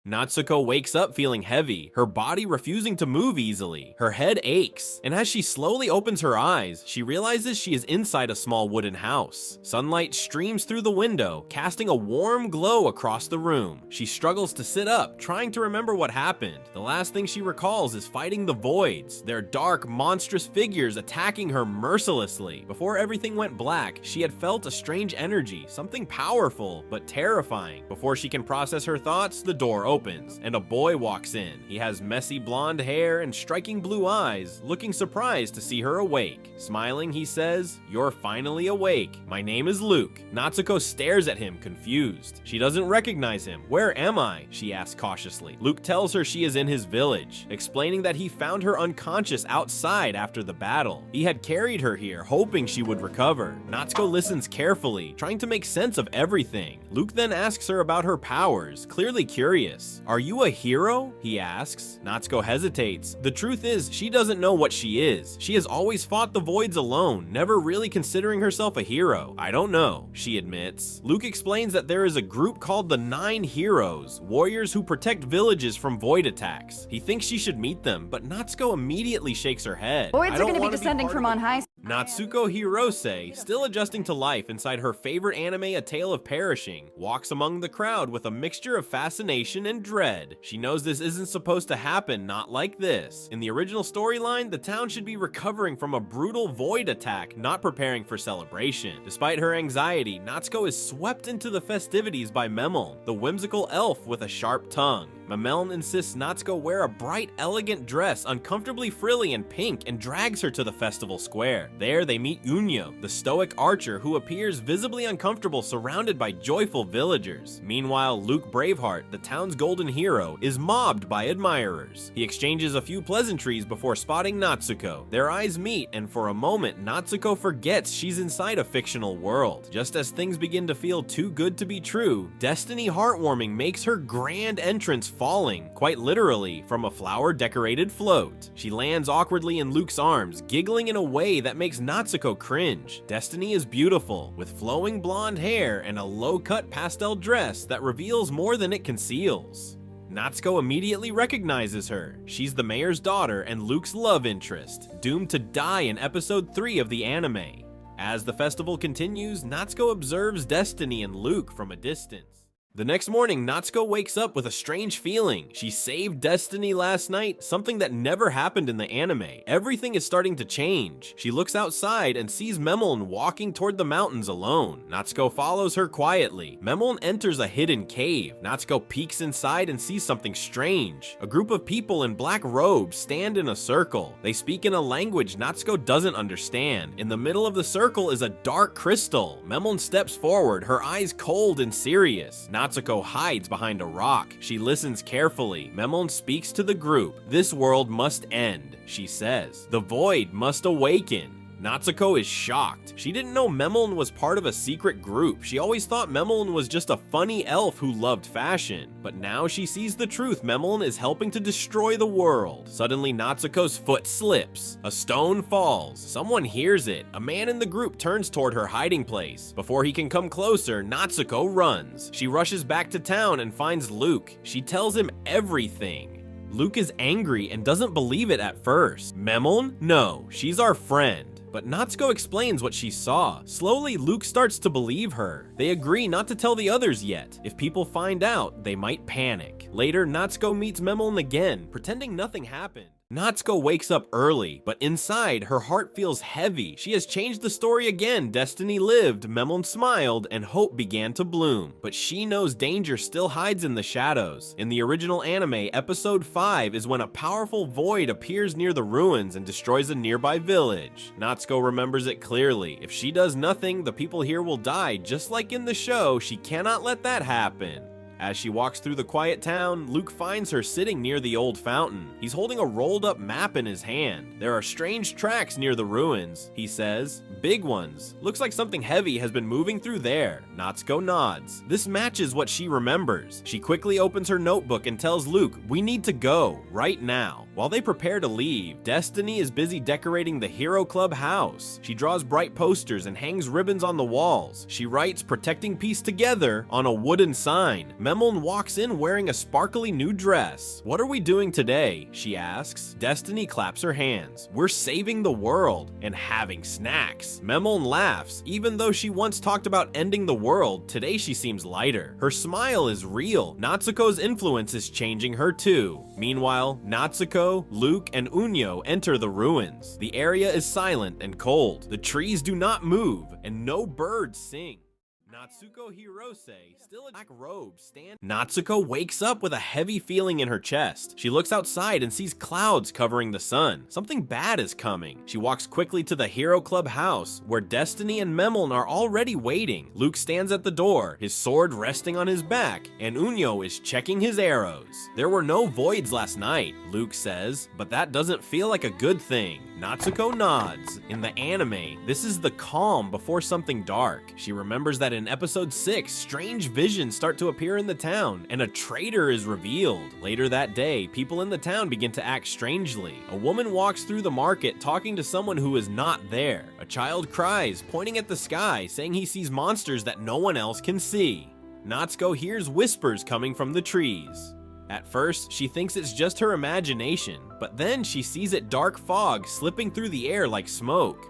Natsuko wakes up feeling heavy, her body refusing to move easily. Her head aches, and as she slowly opens her eyes, she realizes she is inside a small wooden house. Sunlight streams through the window, casting a warm glow across the room. She struggles to sit up, trying to remember what happened. The last thing she recalls is fighting the voids, their dark, monstrous figures attacking her mercilessly. Before everything went black, she had felt a strange energy, something powerful, but terrifying. Before she can process her thoughts, the door opens, and a boy walks in. He has messy blonde hair and striking blue eyes, looking surprised to see her awake. Smiling, he says, "You're finally awake. My name is Luke." Natsuko stares at him, confused. She doesn't recognize him. "Where am I?" she asks cautiously. Luke tells her she is in his village, explaining that he found her unconscious outside after the battle. He had carried her here, hoping she would recover. Natsuko listens carefully, trying to make sense of everything. Luke then asks her about her powers, clearly curious. "Are you a hero?" he asks. Natsuko hesitates. The truth is, she doesn't know what she is. She has always fought the voids alone, never really considering herself a hero. "I don't know," she admits. Luke explains that there is a group called the 9 Heroes, warriors who protect villages from void attacks. He thinks she should meet them, but Natsuko immediately shakes her head. Voids are gonna be descending from on high. Natsuko Hirose, still adjusting to life inside her favorite anime A Tale of Perishing, walks among the crowd with a mixture of fascination and dread. She knows this isn't supposed to happen, not like this. In the original storyline, the town should be recovering from a brutal void attack, not preparing for celebration. Despite her anxiety, Natsuko is swept into the festivities by Memel, the whimsical elf with a sharp tongue. Memel insists Natsuko wear a bright, elegant dress, uncomfortably frilly and pink, and drags her to the festival square. There they meet Unyo, the stoic archer who appears visibly uncomfortable surrounded by joyful villagers. Meanwhile, Luke Braveheart, the town's golden hero, is mobbed by admirers. He exchanges a few pleasantries before spotting Natsuko. Their eyes meet, and for a moment, Natsuko forgets she's inside a fictional world. Just as things begin to feel too good to be true, Destiny Heartwarming makes her grand entrance, falling, quite literally, from a flower-decorated float. She lands awkwardly in Luke's arms, giggling in a way that makes Natsuko cringe. Destiny is beautiful, with flowing blonde hair and a low-cut pastel dress that reveals more than it conceals. Natsuko immediately recognizes her. She's the mayor's daughter and Luke's love interest, doomed to die in episode 3 of the anime. As the festival continues, Natsuko observes Destiny and Luke from a distance. The next morning, Natsuko wakes up with a strange feeling. She saved Destiny last night, something that never happened in the anime. Everything is starting to change. She looks outside and sees Memel walking toward the mountains alone. Natsuko follows her quietly. Memel enters a hidden cave. Natsuko peeks inside and sees something strange. A group of people in black robes stand in a circle. They speak in a language Natsuko doesn't understand. In the middle of the circle is a dark crystal. Memel steps forward, her eyes cold and serious. Natsuko hides behind a rock. She listens carefully. Memel speaks to the group. "This world must end," she says. "The void must awaken." Natsuko is shocked. She didn't know Memel was part of a secret group. She always thought Memel was just a funny elf who loved fashion. But now she sees the truth. Memel is helping to destroy the world. Suddenly, Natsuko's foot slips. A stone falls. Someone hears it. A man in the group turns toward her hiding place. Before he can come closer, Natsuko runs. She rushes back to town and finds Luke. She tells him everything. Luke is angry and doesn't believe it at first. "Memel? No, she's our friend." But Natsuko explains what she saw. Slowly, Luke starts to believe her. They agree not to tell the others yet. If people find out, they might panic. Later, Natsuko meets Memel again, pretending nothing happened. Natsuko wakes up early, but inside, her heart feels heavy. She has changed the story again. Destiny lived, Memel smiled, and hope began to bloom. But she knows danger still hides in the shadows. In the original anime, episode 5 is when a powerful void appears near the ruins and destroys a nearby village. Natsuko remembers it clearly. If she does nothing, the people here will die. Just like in the show, she cannot let that happen. As she walks through the quiet town, Luke finds her sitting near the old fountain. He's holding a rolled up map in his hand. "There are strange tracks near the ruins," he says. "Big ones. Looks like something heavy has been moving through there." Natsuko nods. This matches what she remembers. She quickly opens her notebook and tells Luke, "We need to go, right now." While they prepare to leave, Destiny is busy decorating the Hero Club house. She draws bright posters and hangs ribbons on the walls. She writes "Protecting Peace Together" on a wooden sign. Memon walks in wearing a sparkly new dress. "What are we doing today?" she asks. Destiny claps her hands. "We're saving the world and having snacks." Memon laughs. Even though she once talked about ending the world, today she seems lighter. Her smile is real. Natsuko's influence is changing her too. Meanwhile, Natsuko, Luke, and Unyo enter the ruins. The area is silent and cold. The trees do not move, and no birds sing. Natsuko Hirose, still in black robe, Natsuko wakes up with a heavy feeling in her chest. She looks outside and sees clouds covering the sun. Something bad is coming. She walks quickly to the Hero Club house, where Destiny and Memon are already waiting. Luke stands at the door, his sword resting on his back, and Unyo is checking his arrows. "There were no voids last night," Luke says, "but that doesn't feel like a good thing." Natsuko nods. In the anime, this is the calm before something dark. She remembers that in episode 6, strange visions start to appear in the town, and a traitor is revealed. Later that day, people in the town begin to act strangely. A woman walks through the market talking to someone who is not there. A child cries, pointing at the sky, saying he sees monsters that no one else can see. Natsuko hears whispers coming from the trees. At first, she thinks it's just her imagination, but then she sees a dark fog slipping through the air like smoke.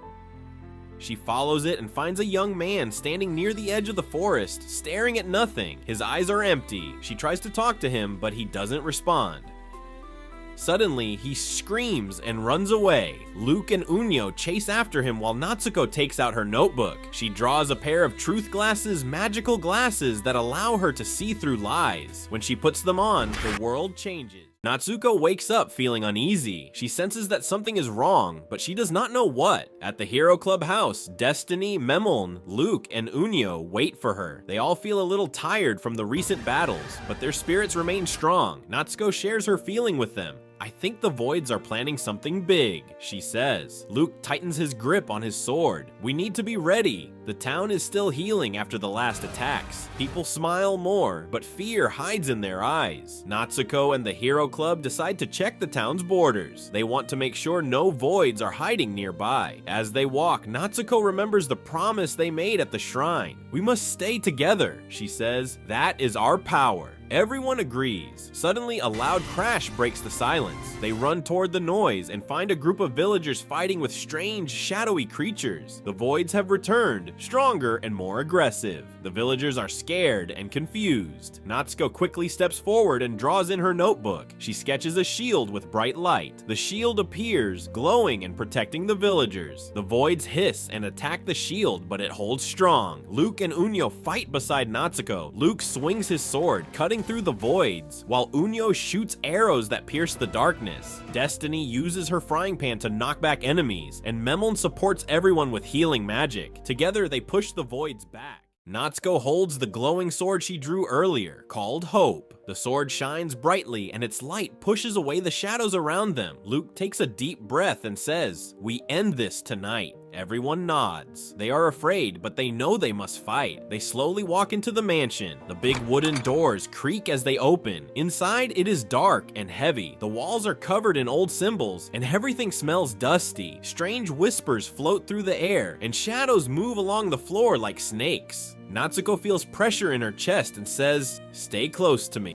She follows it and finds a young man standing near the edge of the forest, staring at nothing. His eyes are empty. She tries to talk to him, but he doesn't respond. Suddenly, he screams and runs away. Luke and Unyo chase after him while Natsuko takes out her notebook. She draws a pair of truth glasses, magical glasses that allow her to see through lies. When she puts them on, the world changes. Natsuko wakes up feeling uneasy. She senses that something is wrong, but she does not know what. At the Hero Club house, Destiny, Memon, Luke, and Unyo wait for her. They all feel a little tired from the recent battles, but their spirits remain strong. Natsuko shares her feeling with them. "I think the Voids are planning something big," she says. Luke tightens his grip on his sword. "We need to be ready. The town is still healing after the last attacks." People smile more, but fear hides in their eyes. Natsuko and the Hero Club decide to check the town's borders. They want to make sure no Voids are hiding nearby. As they walk, Natsuko remembers the promise they made at the shrine. "We must stay together," she says. "That is our power." Everyone agrees. Suddenly, a loud crash breaks the silence. They run toward the noise and find a group of villagers fighting with strange, shadowy creatures. The Voids have returned, stronger and more aggressive. The villagers are scared and confused. Natsuko quickly steps forward and draws in her notebook. She sketches a shield with bright light. The shield appears, glowing and protecting the villagers. The Voids hiss and attack the shield, but it holds strong. Luke and Unyo fight beside Natsuko. Luke swings his sword, cutting through the Voids, while Unyo shoots arrows that pierce the darkness. Destiny uses her frying pan to knock back enemies, and Memon supports everyone with healing magic. Together, they push the Voids back. Natsuko holds the glowing sword she drew earlier, called Hope. The sword shines brightly, and its light pushes away the shadows around them. Luke takes a deep breath and says, "We end this tonight." Everyone nods. They are afraid, but they know they must fight. They slowly walk into the mansion. The big wooden doors creak as they open. Inside, it is dark and heavy. The walls are covered in old symbols, and everything smells dusty. Strange whispers float through the air, and shadows move along the floor like snakes. Natsuko feels pressure in her chest and says, "Stay close to me."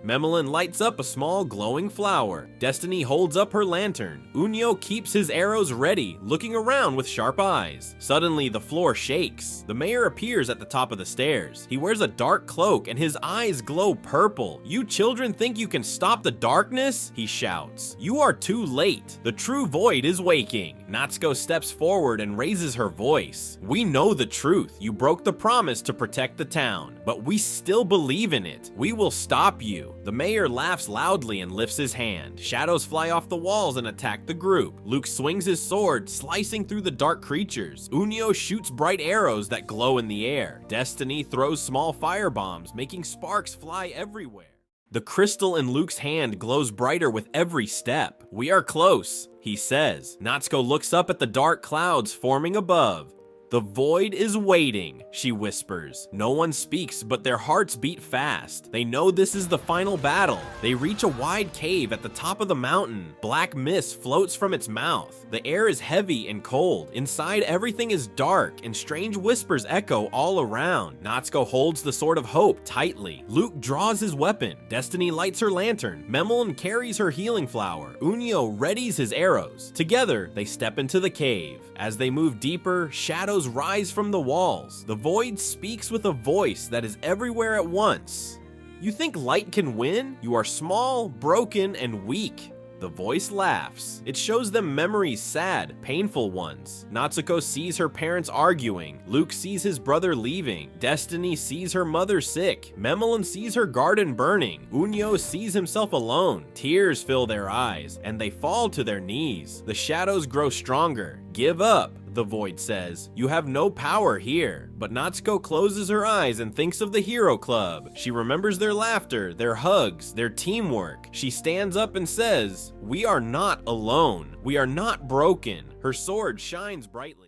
Memolin lights up a small glowing flower. Destiny holds up her lantern. Unyo keeps his arrows ready, looking around with sharp eyes. Suddenly, the floor shakes. The mayor appears at the top of the stairs. He wears a dark cloak and his eyes glow purple. "You children think you can stop the darkness?" he shouts. "You are too late. The true Void is waking." Natsuko steps forward and raises her voice. "We know the truth. You broke the promise to protect the town, but we still believe in it. We will stop you." The mayor laughs loudly and lifts his hand. Shadows fly off the walls and attack the group. Luke swings his sword, slicing through the dark creatures. Unyo shoots bright arrows that glow in the air. Destiny throws small fire bombs, making sparks fly everywhere. The crystal in Luke's hand glows brighter with every step. "We are close," he says. Natsuko looks up at the dark clouds forming above. The void is waiting, she whispers. No one speaks, but their hearts beat fast. They know this is the final battle. They reach a wide cave at the top of the mountain. Black mist floats from its mouth. The air is heavy and cold. Inside, everything is dark, and strange whispers echo all around. Natsuko holds the sword of hope tightly. Luke draws his weapon. Destiny lights her lantern. Memlin carries her healing flower. Unio readies his arrows. Together, they step into the cave. As they move deeper, shadows rise from the walls. The void speaks with a voice that is everywhere at once. You think light can win? You are small, broken, and weak. The voice laughs. It shows them memories, sad, painful ones. Natsuko sees her parents arguing. Luke sees his brother leaving. Destiny sees her mother sick. Memlin sees her garden burning. Unio sees himself alone. Tears fill their eyes, and they fall to their knees. The shadows grow stronger. Give up, the void says. You have no power here. But Natsuko closes her eyes and thinks of the Hero Club. She remembers their laughter, their hugs, their teamwork. She stands up and says, "We are not alone. We are not broken." Her sword shines brightly.